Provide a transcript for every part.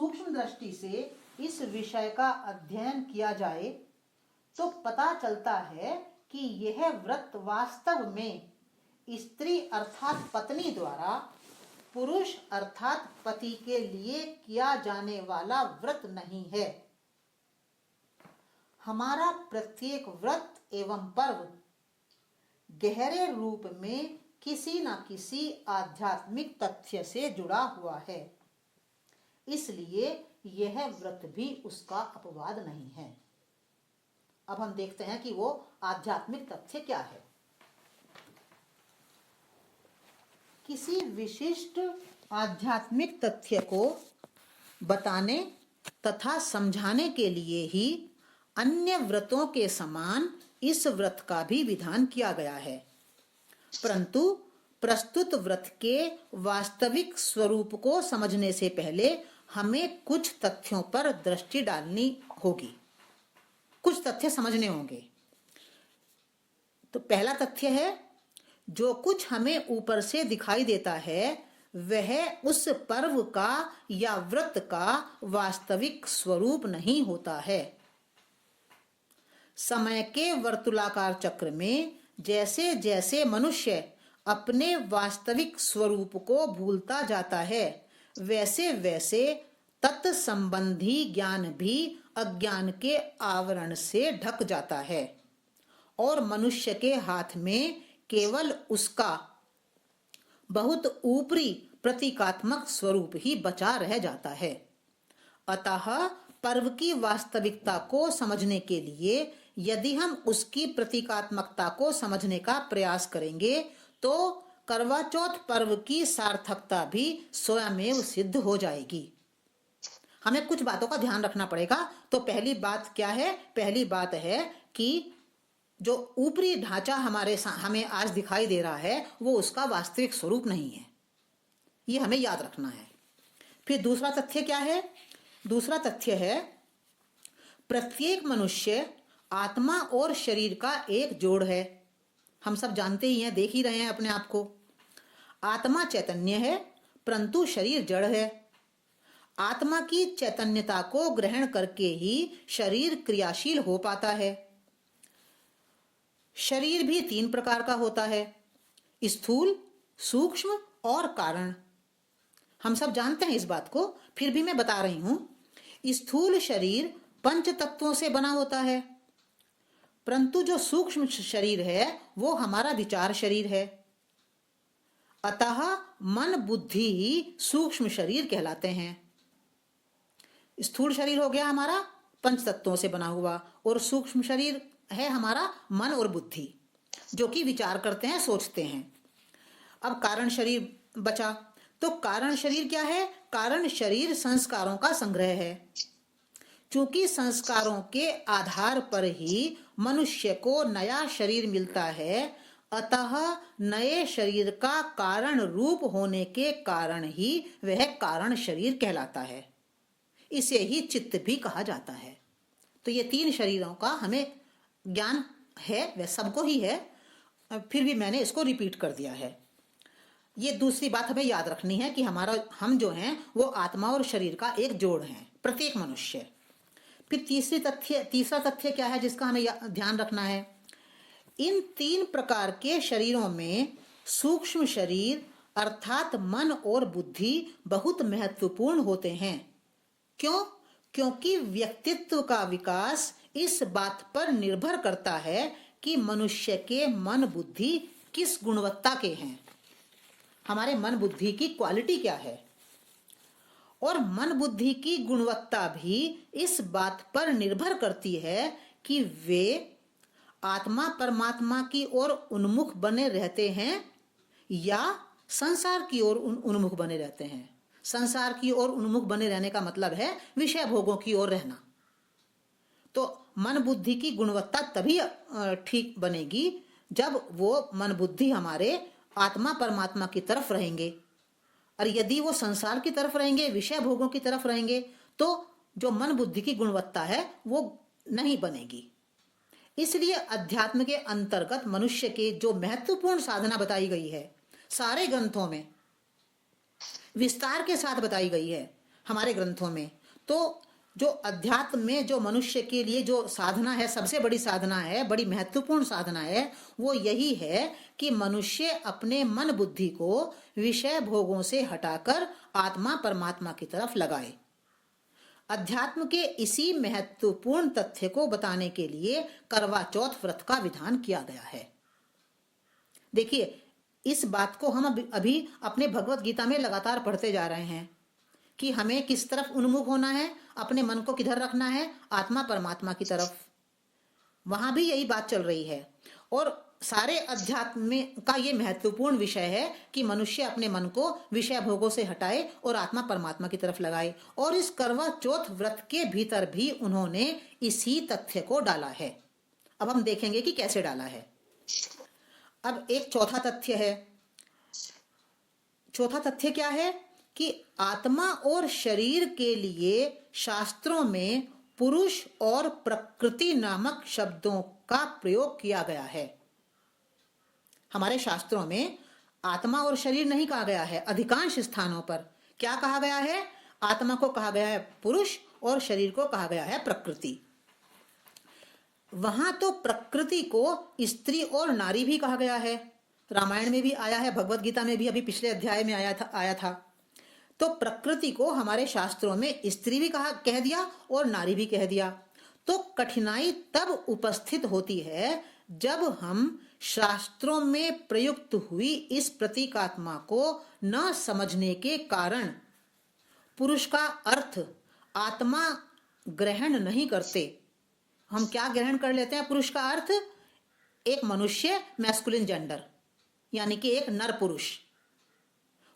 सूक्ष्म दृष्टि से इस विषय का अध्ययन किया जाए तो पता चलता है कि यह व्रत वास्तव में स्त्री अर्थात पत्नी द्वारा पुरुष अर्थात पति के लिए किया जाने वाला व्रत नहीं है। हमारा प्रत्येक व्रत एवं पर्व गहरे रूप में किसी न किसी आध्यात्मिक तथ्य से जुड़ा हुआ है, इसलिए यह व्रत भी उसका अपवाद नहीं है। अब हम देखते हैं कि वो आध्यात्मिक तथ्य क्या है। किसी विशिष्ट आध्यात्मिक तथ्य को बताने तथा समझाने के लिए ही अन्य व्रतों के समान इस व्रत का भी विधान किया गया है, परंतु प्रस्तुत व्रत के वास्तविक स्वरूप को समझने से पहले हमें कुछ तथ्यों पर दृष्टि डालनी होगी, कुछ तथ्य समझने होंगे। तो पहला तथ्य है, जो कुछ हमें ऊपर से दिखाई देता है वह उस पर्व का या व्रत का वास्तविक स्वरूप नहीं होता है। समय के वर्तुलाकार चक्र में जैसे जैसे मनुष्य अपने वास्तविक स्वरूप को भूलता जाता है, वैसे वैसे तत्संबंधी ज्ञान भी अज्ञान के आवरण से ढक जाता है और मनुष्य के हाथ में केवल उसका बहुत ऊपरी प्रतीकात्मक स्वरूप ही बचा रह जाता है। अतः पर्व की वास्तविकता को समझने के लिए यदि हम उसकी प्रतीकात्मकता को समझने का प्रयास करेंगे तो करवा चौथ पर्व की सार्थकता भी स्वयमेव सिद्ध हो जाएगी। हमें कुछ बातों का ध्यान रखना पड़ेगा। तो पहली बात क्या है? पहली बात है कि जो ऊपरी ढांचा हमें आज दिखाई दे रहा है वो उसका वास्तविक स्वरूप नहीं है, ये हमें याद रखना है। फिर दूसरा तथ्य क्या है? दूसरा तथ्य है, प्रत्येक मनुष्य आत्मा और शरीर का एक जोड़ है। हम सब जानते ही हैं, देख ही रहे हैं अपने आप को। आत्मा चैतन्य है परंतु शरीर जड़ है। आत्मा की चैतन्यता को ग्रहण करके ही शरीर क्रियाशील हो पाता है। शरीर भी 3 प्रकार का होता है, स्थूल, सूक्ष्म और कारण। हम सब जानते हैं इस बात को, फिर भी मैं बता रही हूं। स्थूल शरीर 5 तत्वों से बना होता है, परंतु जो सूक्ष्म शरीर है वो हमारा विचार शरीर है। अतः मन बुद्धि ही सूक्ष्म शरीर कहलाते हैं। स्थूल शरीर हो गया हमारा 5 तत्वों से बना हुआ, और सूक्ष्म शरीर है हमारा मन और बुद्धि, जो कि विचार करते हैं, सोचते हैं। अब कारण शरीर बचा। तो कारण शरीर क्या है? कारण शरीर संस्कारों का संग्रह है। चूंकि संस्कारों के आधार पर ही मनुष्य को नया शरीर मिलता है, अतः नए शरीर का कारण रूप होने के कारण ही वह कारण शरीर कहलाता है। इसे ही चित्त भी कहा जाता है। तो ये 3 शरीरों का हमें ज्ञान है, वह सबको ही है, फिर भी मैंने इसको रिपीट कर दिया है। ये दूसरी बात हमें याद रखनी है कि हम जो हैं वो आत्मा और शरीर का एक जोड़ हैं, प्रत्येक मनुष्य। फिर तीसरा तथ्य क्या है जिसका हमें ध्यान रखना है? इन 3 प्रकार के शरीरों में सूक्ष्म शरीर अर्थात मन और बुद्धि बहुत महत्वपूर्ण होते हैं। क्यों? क्योंकि व्यक्तित्व का विकास इस बात पर निर्भर करता है कि मनुष्य के मन बुद्धि किस गुणवत्ता के हैं, हमारे मन बुद्धि की क्वालिटी क्या है। और मन बुद्धि की गुणवत्ता भी इस बात पर निर्भर करती है कि वे आत्मा परमात्मा की ओर उन्मुख बने रहते हैं या संसार की ओर उन्मुख बने रहते हैं। संसार की ओर उन्मुख बने रहने का मतलब है विषय भोगों की ओर रहना। तो मन बुद्धि की गुणवत्ता तभी ठीक बनेगी जब वो मन बुद्धि हमारे आत्मा परमात्मा की तरफ रहेंगे। और यदि वो संसार की तरफ रहेंगे, विषय भोगों की तरफ रहेंगे, तो जो मन बुद्धि की गुणवत्ता है वो नहीं बनेगी। इसलिए अध्यात्म के अंतर्गत मनुष्य के जो महत्वपूर्ण साधना बताई गई है, सारे ग्रंथों में विस्तार के साथ बताई गई है। हमारे ग्रंथों में। तो जो अध्यात्म में जो मनुष्य के लिए जो साधना है, सबसे बड़ी साधना है, बड़ी महत्वपूर्ण साधना है, वो यही है कि मनुष्य अपने मन बुद्धि को विषय भोगों से हटाकर आत्मा परमात्मा की तरफ लगाए। अध्यात्म के इसी महत्वपूर्ण तथ्य को बताने के लिए करवा चौथ व्रत का विधान किया गया है। देखिए, इस बात को हम अभी अपने भगवत गीता में लगातार पढ़ते जा रहे हैं कि हमें किस तरफ उन्मुख होना है, अपने मन को किधर रखना है, आत्मा परमात्मा की तरफ। वहां भी यही बात चल रही है और सारे अध्यात्म में का ये महत्वपूर्ण विषय है कि मनुष्य अपने मन को विषय भोगों से हटाए और आत्मा परमात्मा की तरफ लगाए। और इस करवा चौथ व्रत के भीतर भी उन्होंने इसी तथ्य को डाला है। अब हम देखेंगे कि कैसे डाला है। अब एक चौथा तथ्य है। चौथा तथ्य क्या है कि आत्मा और शरीर के लिए शास्त्रों में पुरुष और प्रकृति नामक शब्दों का प्रयोग किया गया है। हमारे शास्त्रों में आत्मा और शरीर नहीं कहा गया है। अधिकांश स्थानों पर क्या कहा गया है? आत्मा को कहा गया है पुरुष और शरीर को कहा गया है प्रकृति। वहां तो प्रकृति को स्त्री और नारी भी कहा गया है। रामायण में भी आया है, भगवत गीता में भी अभी पिछले अध्याय में आया था। तो प्रकृति को हमारे शास्त्रों में स्त्री भी कह दिया और नारी भी कह दिया। तो कठिनाई तब उपस्थित होती है जब हम शास्त्रों में प्रयुक्त हुई इस प्रतीकात्मा को न समझने के कारण पुरुष का अर्थ आत्मा ग्रहण नहीं करते। हम क्या ग्रहण कर लेते हैं? पुरुष का अर्थ एक मनुष्य, मैस्कुलिन जेंडर, यानी कि एक नर पुरुष।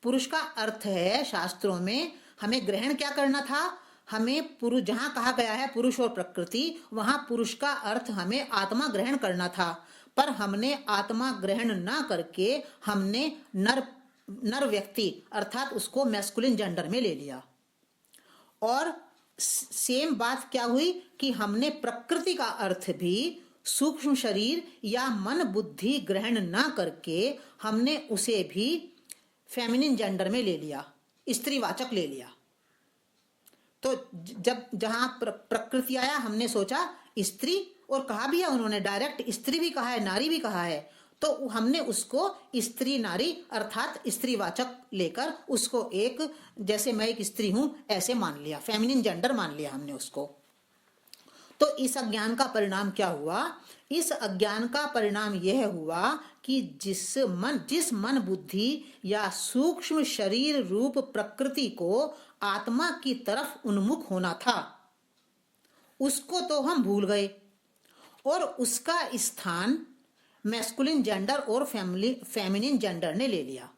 पुरुष का अर्थ है शास्त्रों में हमें ग्रहण क्या करना था? हमें पुरुष, जहां कहा गया है पुरुष और प्रकृति, वहां पुरुष का अर्थ हमें आत्मा ग्रहण करना था। पर हमने आत्मा ग्रहण ना करके हमने नर व्यक्ति अर्थात उसको मैस्कुलिन जेंडर में ले लिया। और सेम बात क्या हुई कि हमने प्रकृति का अर्थ भी सूक्ष्म शरीर या मन बुद्धि ग्रहण ना करके हमने उसे भी फेमिनिन जेंडर में ले लिया, स्त्रीवाचक ले लिया। तो जब जहां प्रकृति आया हमने सोचा स्त्री, और कहा भी है उन्होंने, डायरेक्ट स्त्री भी कहा है, नारी भी कहा है। तो हमने उसको स्त्री नारी अर्थात स्त्रीवाचक लेकर उसको एक, जैसे मैं एक स्त्री हूं ऐसे मान लिया, फेमिनिन जेंडर मान लिया हमने उसको। तो इस अज्ञान का परिणाम क्या हुआ? इस अज्ञान का परिणाम यह हुआ कि जिस मन बुद्धि या सूक्ष्म शरीर रूप प्रकृति को आत्मा की तरफ उन्मुख होना था, उसको तो हम भूल गए और उसका स्थान मैस्कुलिन जेंडर और फेमिनिन जेंडर ने ले लिया।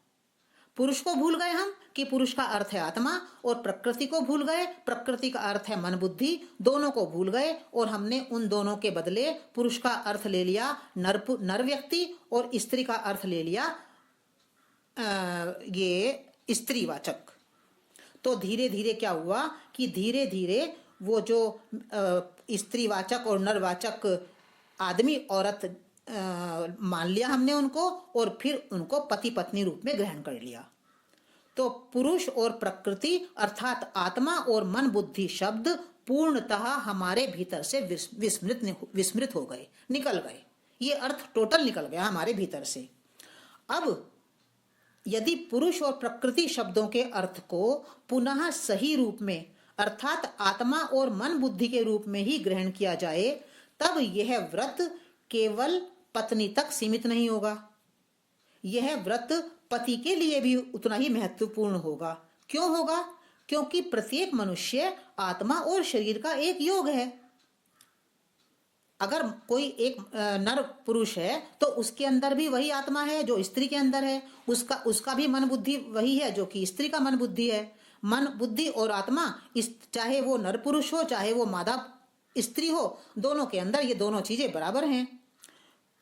पुरुष को भूल गए हम कि पुरुष का अर्थ है आत्मा, और प्रकृति को भूल गए, प्रकृति का अर्थ है मन बुद्धि, दोनों को भूल गए और हमने उन दोनों के बदले पुरुष का अर्थ ले लिया नर व्यक्ति और स्त्री का अर्थ ले लिया ये स्त्रीवाचक। तो धीरे धीरे क्या हुआ कि धीरे धीरे वो जो स्त्रीवाचक और नरवाचक आदमी औरत मान लिया हमने उनको, और फिर उनको पति पत्नी रूप में ग्रहण कर लिया। तो पुरुष और प्रकृति अर्थात आत्मा और मन बुद्धि शब्द पूर्णतः हमारे भीतर से विस्मृत हो गए, निकल गए। ये अर्थ टोटल निकल गया हमारे भीतर से। अब यदि पुरुष और प्रकृति शब्दों के अर्थ को पुनः सही रूप में अर्थात आत्मा और मन बुद्धि के रूप में ही ग्रहण किया जाए, तब यह व्रत केवल पत्नी तक सीमित नहीं होगा, यह व्रत पति के लिए भी उतना ही महत्वपूर्ण होगा। क्यों होगा? क्योंकि प्रत्येक मनुष्य आत्मा और शरीर का एक योग है। अगर कोई एक नर पुरुष है तो उसके अंदर भी वही आत्मा है जो स्त्री के अंदर है, उसका भी मन बुद्धि वही है जो कि स्त्री का मन बुद्धि है। मन बुद्धि और आत्मा चाहे वो नर पुरुष हो चाहे वो मादा स्त्री हो, दोनों के अंदर ये दोनों चीजें बराबर हैं।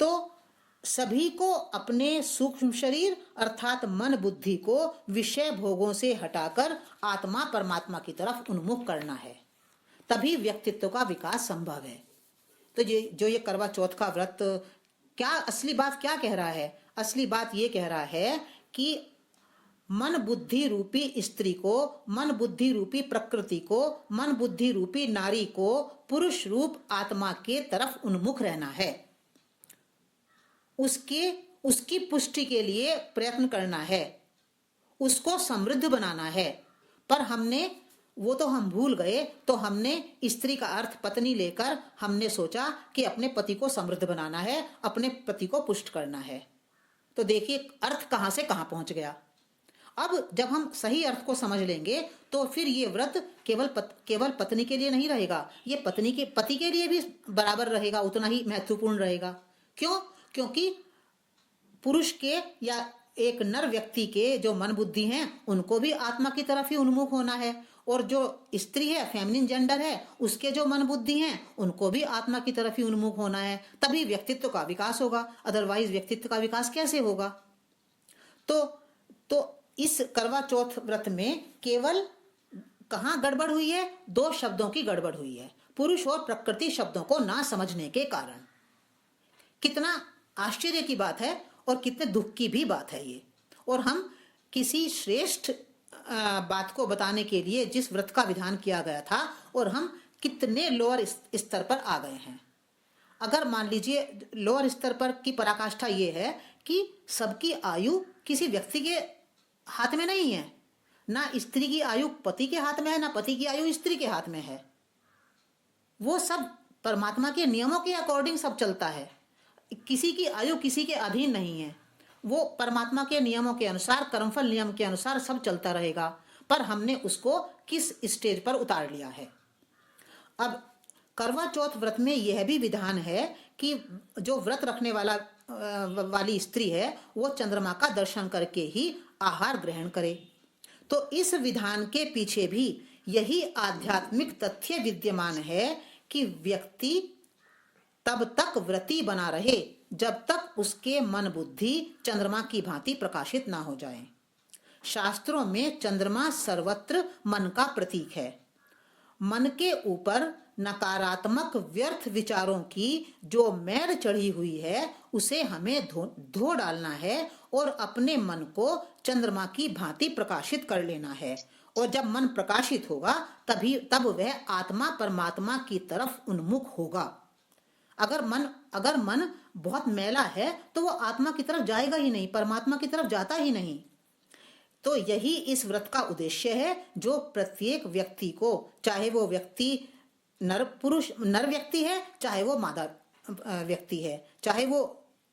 तो सभी को अपने सूक्ष्म शरीर अर्थात मन बुद्धि को विषय भोगों से हटाकर आत्मा परमात्मा की तरफ उन्मुख करना है, तभी व्यक्तित्व का विकास संभव है। तो ये करवा चौथ का व्रत क्या असली बात क्या कह रहा है? असली बात ये कह रहा है कि मन बुद्धि रूपी स्त्री को, मन बुद्धि रूपी प्रकृति को, मन बुद्धि रूपी नारी को पुरुष रूप आत्मा के तरफ उन्मुख रहना है। उसकी पुष्टि के लिए प्रयत्न करना है, उसको समृद्ध बनाना है। पर हम भूल गए, तो हमने स्त्री का अर्थ पत्नी लेकर हमने सोचा कि अपने पति को समृद्ध बनाना है, अपने पति को पुष्ट करना है। तो देखिए अर्थ कहां से कहां पहुंच गया। अब जब हम सही अर्थ को समझ लेंगे तो फिर ये व्रत केवल पत्नी के लिए नहीं रहेगा, ये पति के लिए भी बराबर रहेगा, उतना ही महत्वपूर्ण रहेगा। क्यों? क्योंकि पुरुष के या एक नर व्यक्ति के जो मन बुद्धि हैं उनको भी आत्मा की तरफ ही उन्मुख होना है, और जो स्त्री है, फेमिनिन जेंडर है, उसके जो मन बुद्धि हैं उनको भी आत्मा की तरफ ही उन्मुख होना है। तभी व्यक्तित्व का विकास होगा, अदरवाइज व्यक्तित्व का विकास कैसे होगा। तो इस करवा चौथ व्रत में केवल कहाँ गड़बड़ हुई है? 2 शब्दों की गड़बड़ हुई है, पुरुष और प्रकृति शब्दों को ना समझने के कारण। कितना आश्चर्य की बात है और कितने दुख की भी बात है ये। और हम किसी श्रेष्ठ बात को बताने के लिए जिस व्रत का विधान किया गया था, और हम कितने लोअर स्तर पर आ गए हैं। अगर मान लीजिए लोअर स्तर पर की पराकाष्ठा ये है कि सबकी आयु किसी व्यक्ति के हाथ में नहीं है, ना स्त्री की आयु पति के हाथ में है, ना पति की आयु स्त्री के हाथ में है। वो सब परमात्मा के नियमों के अकॉर्डिंग सब चलता है। किसी की आयु किसी के अधीन नहीं है, वो परमात्मा के नियमों के अनुसार, कर्मफल नियम के अनुसार सब चलता रहेगा। पर हमने उसको किस स्टेज पर उतार लिया है। अब करवा चौथ व्रत में यह भी विधान है कि जो व्रत रखने वाली स्त्री है वो चंद्रमा का दर्शन करके ही आहार ग्रहण करे। तो इस विधान के पीछे भी यही आध्यात्मिक तथ्य विद्यमान है कि व्यक्ति तब तक व्रती बना रहे जब तक उसके मन बुद्धि चंद्रमा की भांति प्रकाशित ना हो जाए। शास्त्रों में चंद्रमा सर्वत्र मन का प्रतीक है। मन के ऊपर नकारात्मक व्यर्थ विचारों की जो मैल चढ़ी हुई है उसे हमें धो डालना है और अपने मन को चंद्रमा की भांति प्रकाशित कर लेना है। और जब मन प्रकाशित होगा तब वह आत्मा परमात्मा की तरफ उन्मुख होगा। अगर मन बहुत मैला है तो वो आत्मा की तरफ जाएगा ही नहीं, परमात्मा की तरफ जाता ही नहीं। तो यही इस व्रत का उद्देश्य है, जो प्रत्येक व्यक्ति को, चाहे वो व्यक्ति नर व्यक्ति है, चाहे वो मादा व्यक्ति है, चाहे वो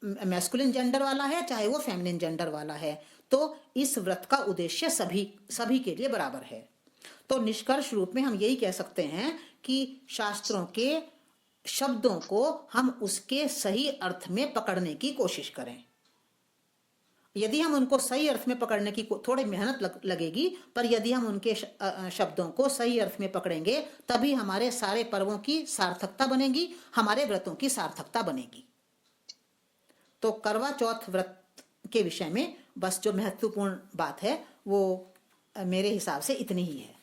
मैस्कुलिन जेंडर वाला है, चाहे वो फेमिनिन जेंडर वाला है, तो इस व्रत का उद्देश्य सभी के लिए बराबर है। तो निष्कर्ष रूप में हम यही कह सकते हैं कि शास्त्रों के शब्दों को हम उसके सही अर्थ में पकड़ने की कोशिश करें। यदि हम उनको सही अर्थ में पकड़ने की थोड़ी मेहनत लगेगी, पर यदि हम उनके शब्दों को सही अर्थ में पकड़ेंगे तभी हमारे सारे पर्वों की सार्थकता बनेगी, हमारे व्रतों की सार्थकता बनेगी। तो करवा चौथ व्रत के विषय में बस जो महत्वपूर्ण बात है वो मेरे हिसाब से इतनी ही है।